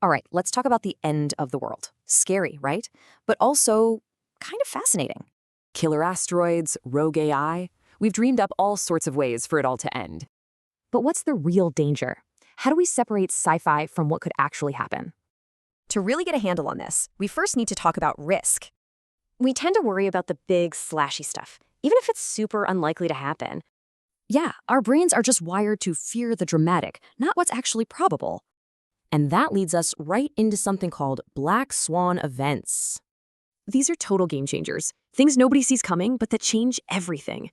All right, let's talk about the end of the world. Scary, right? But also kind of fascinating. Killer asteroids, rogue AI. We've dreamed up all sorts of ways for it all to end. But what's the real danger? How do we separate sci-fi from what could actually happen? To really get a handle on this, we first need to talk about risk. We tend to worry about the big, slashy stuff, even if it's super unlikely to happen. Yeah, our brains are just wired to fear the dramatic, not what's actually probable. And that leads us right into something called black swan events. These are total game changers, things nobody sees coming, but that change everything.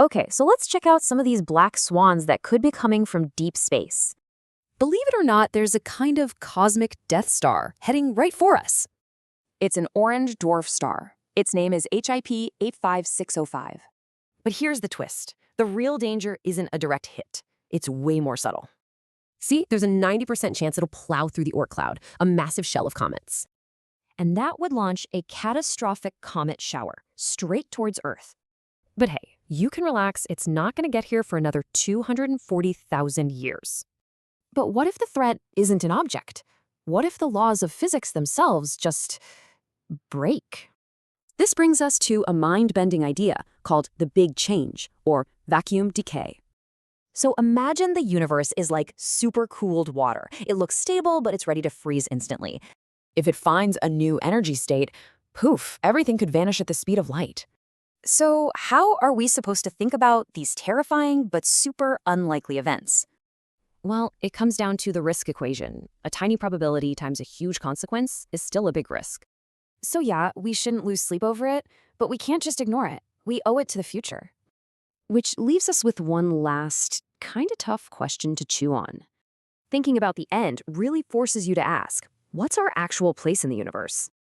Okay, so let's check out some of these black swans that could be coming from deep space. Believe it or not, there's a kind of cosmic Death Star heading right for us. It's an orange dwarf star. Its name is HIP 85605. But here's the twist. The real danger isn't a direct hit. It's way more subtle. See, there's a 90% chance it'll plow through the Oort cloud, a massive shell of comets. And that would launch a catastrophic comet shower straight towards Earth. But hey, you can relax, it's not going to get here for another 240,000 years. But what if the threat isn't an object? What if the laws of physics themselves just break? This brings us to a mind-bending idea called the Big Change, or vacuum decay. So imagine the universe is like super-cooled water. It looks stable, but it's ready to freeze instantly. If it finds a new energy state, poof, everything could vanish at the speed of light. So how are we supposed to think about these terrifying but super unlikely events? Well, it comes down to the risk equation. A tiny probability times a huge consequence is still a big risk. So yeah, we shouldn't lose sleep over it, but we can't just ignore it. We owe it to the future. Which leaves us with one last, kind of tough question to chew on. Thinking about the end really forces you to ask, what's our actual place in the universe?